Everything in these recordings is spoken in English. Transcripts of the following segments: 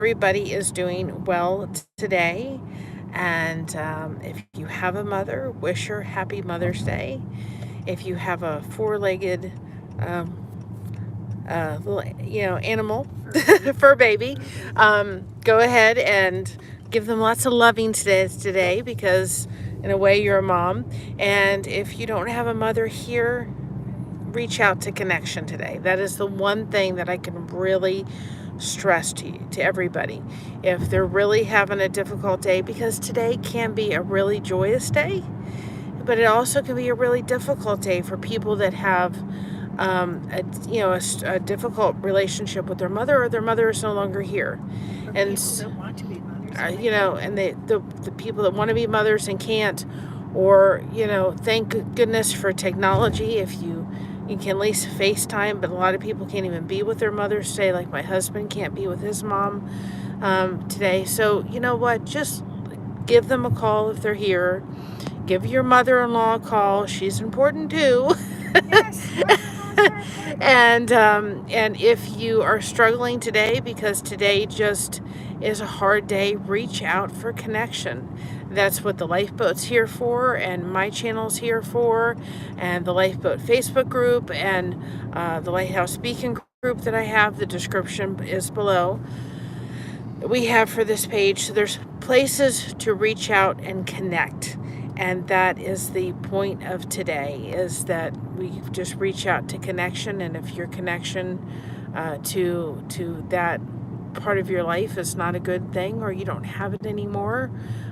everybody is doing well today. And if you have a mother, wish her happy Mother's Day. If you have a four-legged, um, little, animal, fur baby, go ahead and give them lots of loving today because, in a way, you're a mom. And if you don't have a mother here, reach out to connection today. That is the one thing that I can really stress to everybody. If they're really having a difficult day, because today can be a really joyous day, but it also can be a really difficult day for people that have a difficult relationship with their mother, or their mother is no longer here. Or And people that want to be mothers. and the people that want to be mothers and can't, or thank goodness for technology. If you can at least FaceTime, but a lot of people can't even be with their mothers today. Like my husband can't be with his mom today. So you know what? Just give them a call if they're here. Give your mother-in-law a call. She's important too. Yes, mother-in-laws are important. And if you are struggling today, because today just is a hard day, reach out for connection. That's what the Lifeboat's here for, and my channel's here for, and the Lifeboat Facebook group, and the Lighthouse Beacon group that I have. The description is below. We have for this page. So there's places to reach out and connect. And that is the point of today, is that we just reach out to connection. And if your connection to that part of your life is not a good thing, or you don't have it anymore,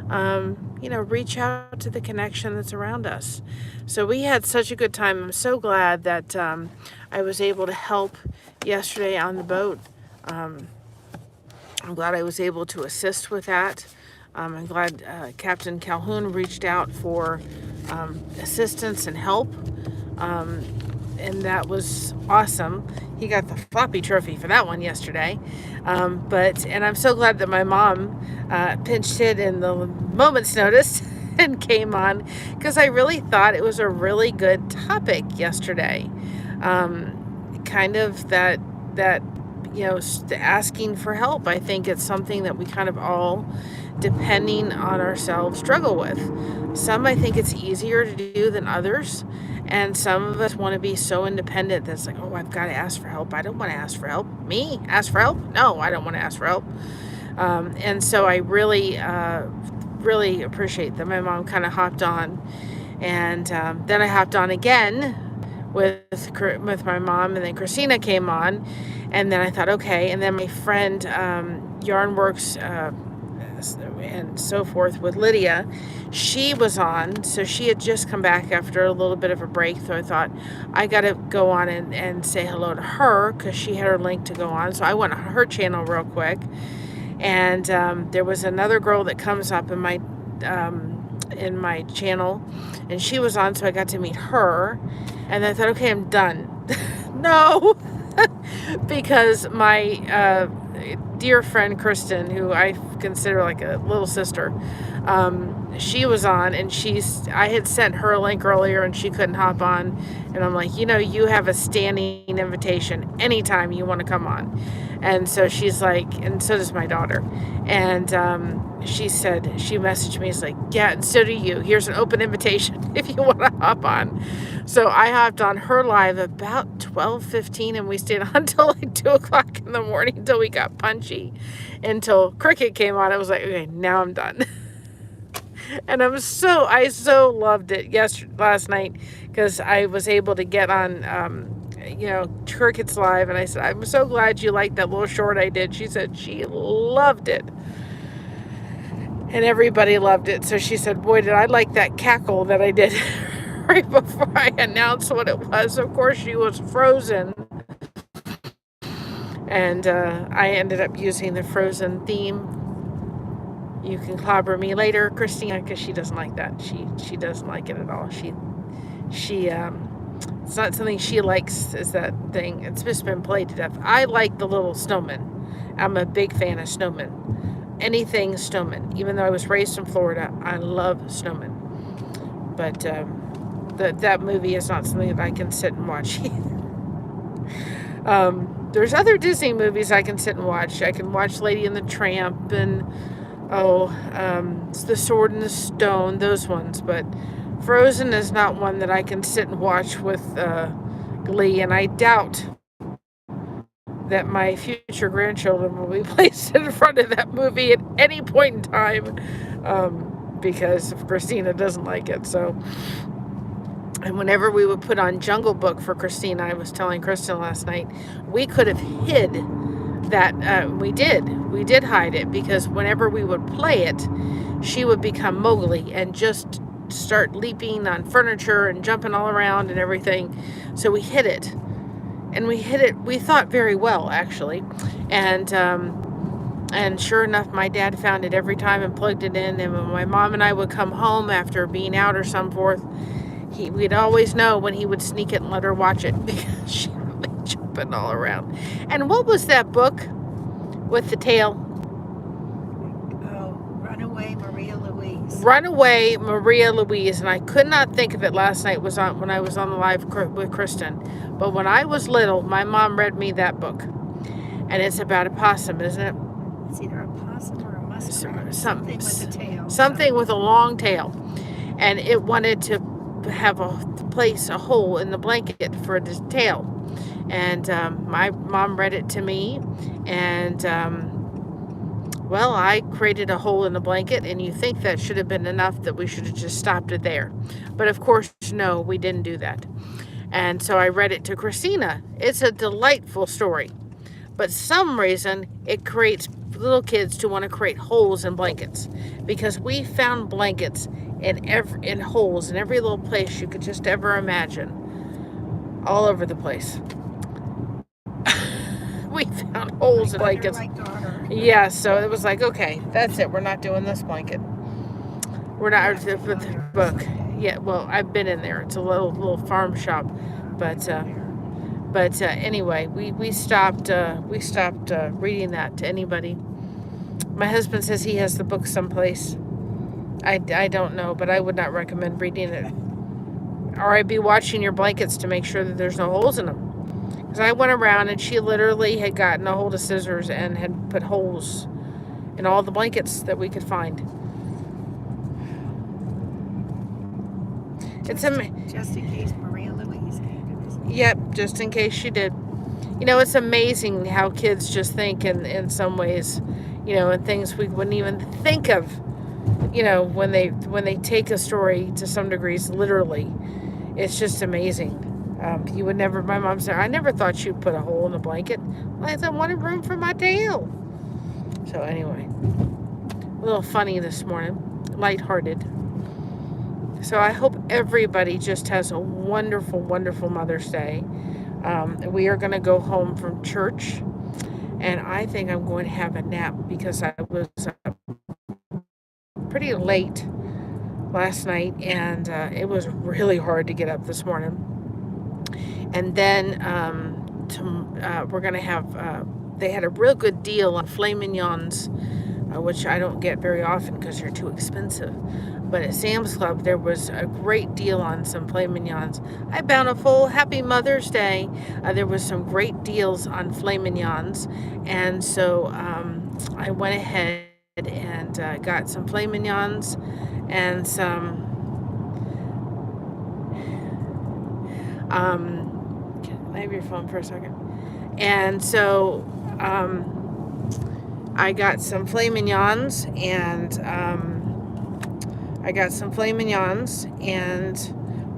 reach out to the connection that's around us. So we had such a good time. I'm so glad that I was able to help yesterday on the boat. I'm glad I was able to assist with that. I'm glad Captain Calhoun reached out for assistance and help, and that was awesome. He got the floppy trophy for that one yesterday. And I'm so glad that my mom pinched hit in the moment's notice and came on, because I really thought it was a really good topic yesterday. Kind of that asking for help. I think it's something that we kind of all, depending on ourselves, struggle with. Some, I think it's easier to do than others. And some of us want to be so independent that's like, oh, I've got to ask for help. I don't want to ask for help. Me? Ask for help? No, I don't want to ask for help. And so I really, really appreciate that my mom kind of hopped on. And then I hopped on again with my mom, and then Christina came on. And then I thought, okay. And then my friend, Yarnworks, and so forth, with Lydia, she was on. So she had just come back after a little bit of a break. So I thought, I got to go on and say hello to her, because she had her link to go on. So I went on her channel real quick. And there was another girl that comes up in my channel, and she was on. So I got to meet her. And I thought, okay, I'm done. No. Because my dear friend Kristen, who I consider like a little sister, she was on, and I had sent her a link earlier, and she couldn't hop on. And I'm like, you have a standing invitation anytime you want to come on. And so she's like, and so does my daughter. And she messaged me, it's like, yeah, and so do you. Here's an open invitation if you want to hop on. So I hopped on her live about 12:15, and we stayed on until like 2 o'clock in the morning, until we got punchy, until Cricket came on. I was like, okay, now I'm done. And I so loved it last night, because I was able to get on Cricket's live, and I said, I'm so glad you liked that little short I did. She said she loved it, and everybody loved it. So she said, boy, did I like that cackle that I did right before I announced what it was. Of course, she was Frozen, and I ended up using the Frozen theme. You can clobber me later, Christina, because she doesn't like that. She doesn't like it at all. She it's not something she likes, is that thing. It's just been played to death. I like the little snowman. I'm a big fan of snowmen. Anything snowman. Even though I was raised in Florida, I love snowmen. But that movie is not something that I can sit and watch either. There's other Disney movies I can sit and watch. I can watch Lady and the Tramp and The Sword and the Stone, those ones. But Frozen is not one that I can sit and watch with glee, and I doubt that my future grandchildren will be placed in front of that movie at any point in time, because Christina doesn't like it. So, and whenever we would put on Jungle Book for Christina, I was telling Kristen last night, we could have hid that. We did hide it, because whenever we would play it, she would become Mowgli and just start leaping on furniture and jumping all around and everything. So we hid it. And we hid it, we thought, very well, actually. And sure enough, my dad found it every time and plugged it in. And when my mom and I would come home after being out or some forth, we'd always know when he would sneak it and let her watch it, because she would be jumping all around. And what was that book with the tail? Oh, Runaway Maria Louise. Runaway Maria Louise. And I could not think of it last night when I was on the live with Kristen. But when I was little, my mom read me that book. And it's about a possum, isn't it? It's either a possum or a muskrat. Something with a tail. Something with a long tail. And it wanted to have a hole in the blanket for its tail. And my mom read it to me. And, well, I created a hole in the blanket. And you think that should have been enough, that we should have just stopped it there. But of course, no, we didn't do that. And so I read it to Christina. It's a delightful story. But some reason it creates little kids to want to create holes in blankets, because we found blankets in holes in every little place you could just ever imagine, all over the place. We found holes in blankets. Yeah, so it was like, okay, that's it. We're not doing this blanket. We're not with the book. Yeah, well, I've been in there. It's a little farm shop, but anyway, we stopped reading that to anybody. My husband says he has the book someplace. I don't know, but I would not recommend reading it. Or I'd be watching your blankets to make sure that there's no holes in them. Because I went around and she literally had gotten a hold of scissors and had put holes in all the blankets that we could find. Just in case Maria Louise came to visit. Yep, just in case she did. You know, it's amazing how kids just think in some ways, you know, and things we wouldn't even think of, you know, when they take a story to some degrees literally. It's just amazing. You would never, my mom said, I never thought you'd put a hole in a blanket. I wanted room for my tail. So anyway, a little funny this morning, lighthearted. So I hope everybody just has a wonderful, wonderful Mother's Day. We are going to go home from church, and I think I'm going to have a nap, because I was pretty late last night, and it was really hard to get up this morning. And then we're going to have, they had a real good deal on filet mignons, which I don't get very often because they're too expensive. But at Sam's Club, there was a great deal on some filet mignons. Hi, Bountiful. Happy Mother's Day. There was some great deals on filet mignons. And so I went ahead and got some filet mignons and some... can I have your phone for a second? And so I got some filet mignons and...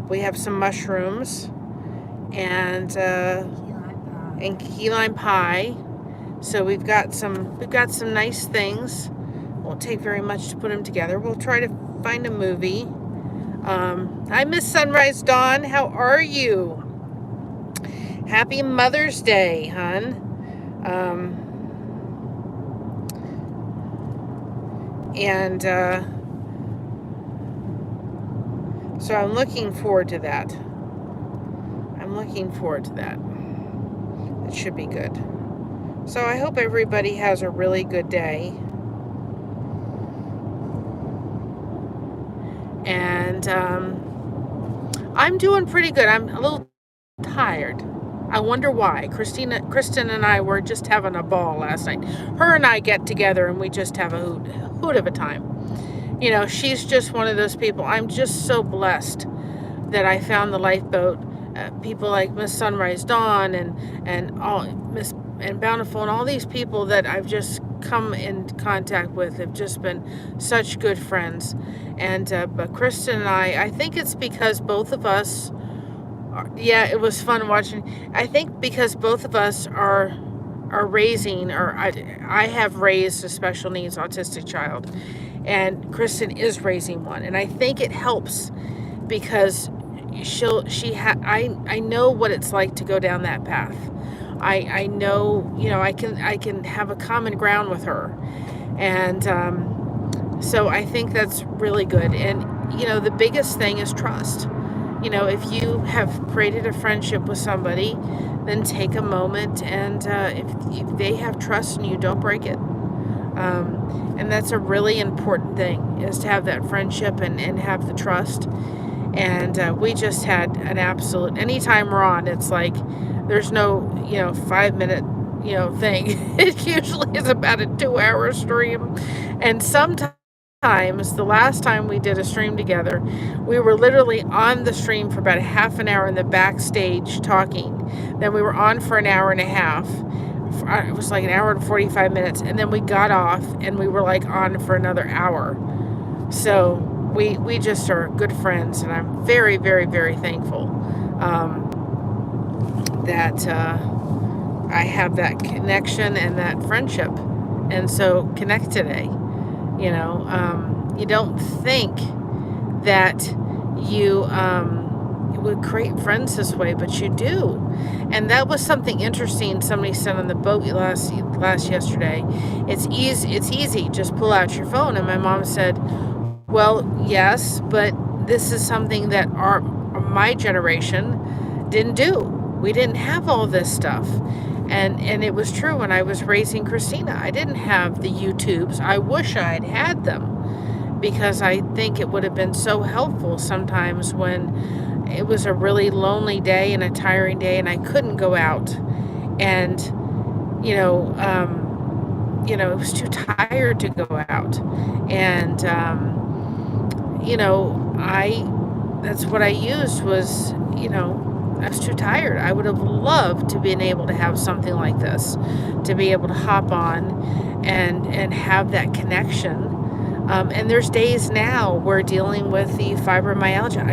we have some mushrooms and key lime pie. So we've got some nice things. Won't take very much to put them together. We'll try to find a movie. Hi, Miss Sunrise Dawn. How are you? Happy Mother's Day, hon. So I'm looking forward to that. It should be good. So I hope everybody has a really good day. And I'm doing pretty good. I'm a little tired. I wonder why. Kristen and I were just having a ball last night. Her and I get together and we just have a hoot of a time. You know, she's just one of those people. I'm just so blessed that I found the lifeboat. People like Miss Sunrise Dawn and all Miss and Bountiful and all these people that I've just come in contact with have just been such good friends. And but Kristen and I think it's because both of us yeah, it was fun watching. I think because both of us are raising, or I have raised a special needs autistic child, and Kristen is raising one, and I think it helps because I know what it's like to go down that path. I know, you know, I can have a common ground with her, and so I think that's really good. And you know, the biggest thing is trust. You know, if you have created a friendship with somebody, then take a moment and if they have trust in you, don't break it. And that's a really important thing, is to have that friendship and have the trust. And we just had an absolute, anytime we're on, it's like there's no, 5-minute, thing. It usually is about a 2-hour stream. And sometimes, the last time we did a stream together, we were literally on the stream for about a half an hour in the backstage talking. Then we were on for an hour and a half. It was like an hour and 45 minutes. And then we got off and we were like on for another hour. So we just are good friends. And I'm very, very, very thankful that I have that connection and that friendship. And so connect today. You don't think that you would create friends this way, but you do. And that was something interesting somebody said on the boat last yesterday. It's easy, just pull out your phone. And my mom said, well, yes, but this is something that my generation didn't do. We didn't have all this stuff. And it was true when I was raising Christina. I didn't have the YouTubes. I wish I'd had them, because I think it would have been so helpful sometimes when it was a really lonely day and a tiring day and I couldn't go out. And, I was too tired to go out. And, that's what I used was, I was too tired. I would have loved to been able to have something like this, to be able to hop on and have that connection. And there's days now we're dealing with the fibromyalgia.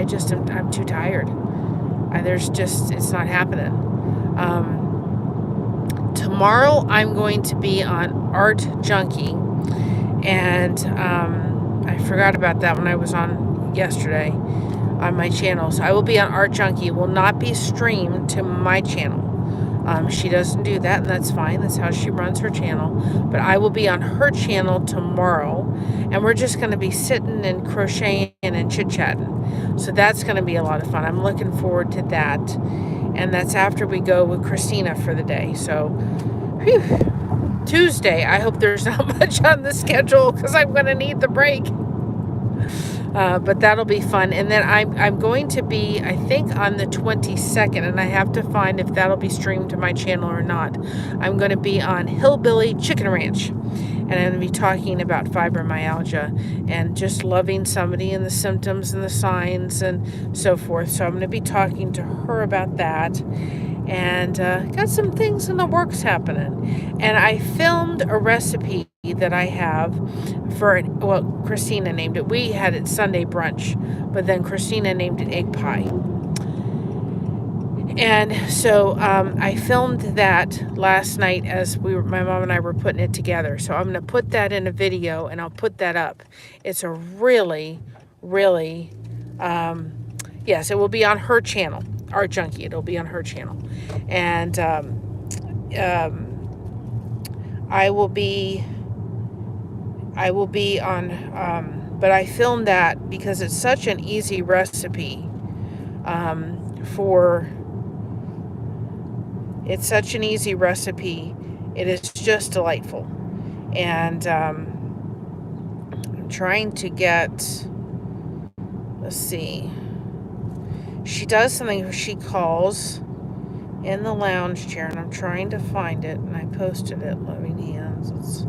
I'm too tired. It's not happening. Tomorrow I'm going to be on Art Junkie, and I forgot about that when I was on yesterday on my channel. So I will be on Art Junkie. It will not be streamed to my channel. She doesn't do that, and that's fine. That's how she runs her channel. But I will be on her channel tomorrow, and we're just going to be sitting and crocheting and chit-chatting. So that's going to be a lot of fun. I'm looking forward to that. And that's after we go with Christina for the day. So, whew, Tuesday, I hope there's not much on the schedule, because I'm going to need the break. But that'll be fun. And then I'm going to be, I think, on the 22nd, and I have to find if that'll be streamed to my channel or not. I'm going to be on Hillbilly Chicken Ranch, and I'm going to be talking about fibromyalgia and just loving somebody and the symptoms and the signs and so forth. So I'm going to be talking to her about that. And got some things in the works happening. And I filmed a recipe that I have Christina named it. We had it Sunday brunch, but then Christina named it egg pie. And so I filmed that last night as my mom and I were putting it together. So I'm going to put that in a video, and I'll put that up. It's a really, really, yes, it will be on her channel. Art Junkie. It'll be on her channel. And I will be on, but I filmed that because it's such an easy recipe it's such an easy recipe. It is just delightful. And I'm trying to get, let's see, she does something she calls in the lounge chair, and I'm trying to find it, and I posted it. Loving Hands.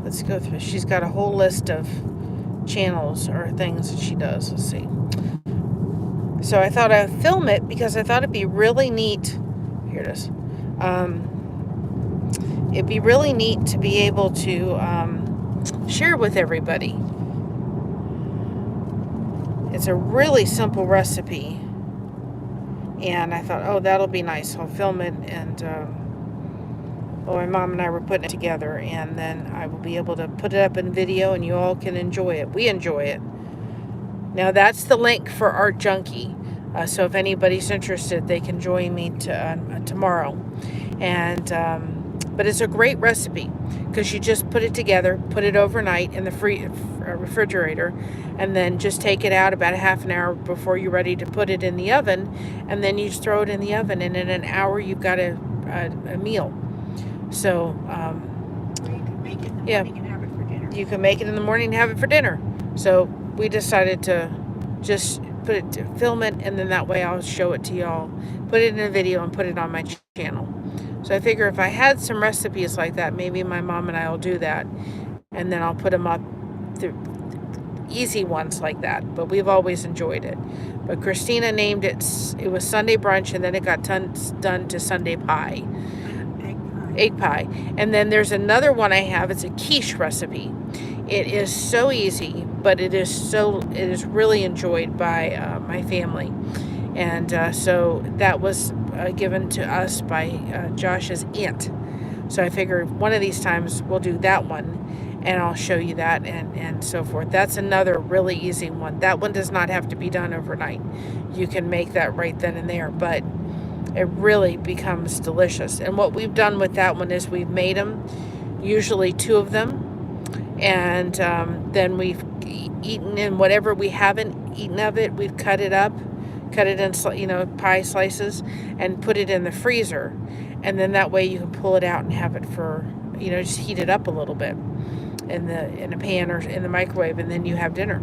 Let's go through. She's got a whole list of channels or things that she does. Let's see. So I thought I'd film it because I thought it'd be really neat. Here it is. It'd be really neat to be able to share with everybody. It's a really simple recipe, and I thought, oh, that'll be nice. I'll film it, and well, my mom and I were putting it together, and then I will be able to put it up in video, and you all can enjoy it. We enjoy it. Now, that's the link for Art Junkie. So if anybody's interested, they can join me tomorrow. And but it's a great recipe because you just put it together, put it overnight in the refrigerator, and then just take it out about a half an hour before you're ready to put it in the oven, and then you just throw it in the oven, and in an hour you've got a meal. So Or you can make it in the morning and have it for dinner. You can make it in the morning and have it for dinner. So we decided to just film it, and then that way I'll show it to y'all, put it in a video, and put it on my channel. So I figure if I had some recipes like that, maybe my mom and I will do that, and then I'll put them up, easy ones like that. But we've always enjoyed it. But Christina named it was Sunday brunch, and then it got done to Sunday pie. Egg pie. And then there's another one I have. It's a quiche recipe. It is so easy, but it is really enjoyed by my family. And so that was given to us by Josh's aunt. So I figured one of these times we'll do that one, and I'll show you that, and so forth. That's another really easy one. That one does not have to be done overnight. You can make that right then and there, but it really becomes delicious. And what we've done with that one is we've made them, usually 2 of them, and then we've eaten in whatever we haven't eaten of it. We've cut it in pie slices, and put it in the freezer, and then that way you can pull it out and have it for just heat it up a little bit in a pan or in the microwave, and then you have dinner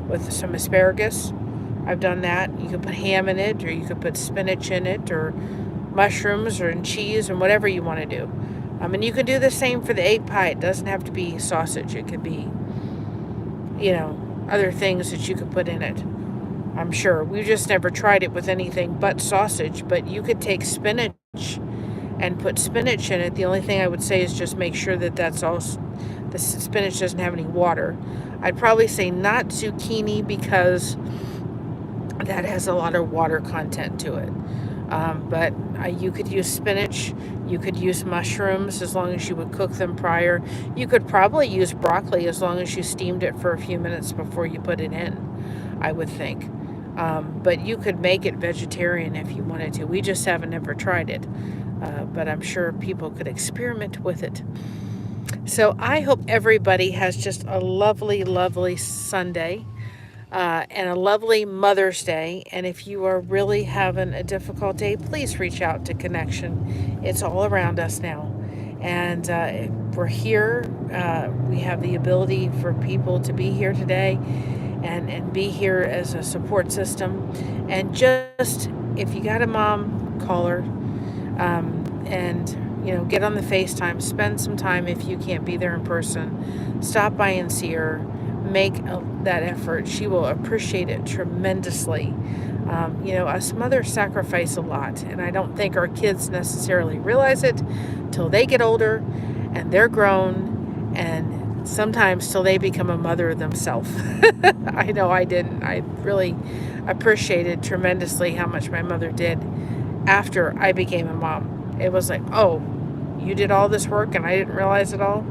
with some asparagus. I've done that. You can put ham in it, or you could put spinach in it, or mushrooms, or cheese, and whatever you want to do. And you can do the same for the egg pie. It doesn't have to be sausage. It could be, other things that you could put in it. I'm sure. We've just never tried it with anything but sausage, but you could take spinach and put spinach in it. The only thing I would say is just make sure that the spinach doesn't have any water. I'd probably say not zucchini because that has a lot of water content to it. But you could use spinach. You could use mushrooms as long as you would cook them prior. You could probably use broccoli as long as you steamed it for a few minutes before you put it in, I would think. But you could make it vegetarian if you wanted to. We just haven't ever tried it. But I'm sure people could experiment with it. So I hope everybody has just a lovely, lovely Sunday. And a lovely Mother's Day. And if you are really having a difficult day, please reach out to Connection. It's all around us now. And we're here. We have the ability for people to be here today and be here as a support system. And just, if you got a mom, call her. And get on the FaceTime. Spend some time if you can't be there in person. Stop by and see her. Make that effort. She will appreciate it tremendously. Us mothers sacrifice a lot, and I don't think our kids necessarily realize it till they get older and they're grown, and sometimes till they become a mother themselves. I know I didn't. I really appreciated tremendously how much my mother did after I became a mom. It was like, oh, you did all this work and I didn't realize it all.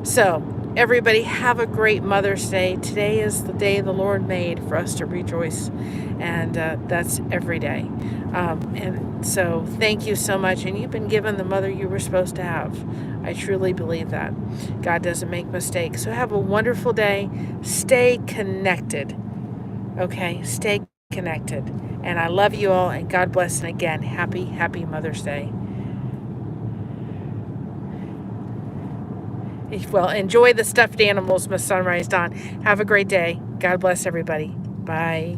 So everybody have a great Mother's Day. Today is the day the Lord made for us to rejoice, and that's every day. And so thank you so much. And you've been given the mother you were supposed to have. I truly believe that. God doesn't make mistakes. So have a wonderful day. Stay connected. Okay? Stay connected. And I love you all, and God bless. And again, happy, happy Mother's Day. Well, enjoy the stuffed animals, Miss Sunrise Dawn. Have a great day. God bless everybody. Bye.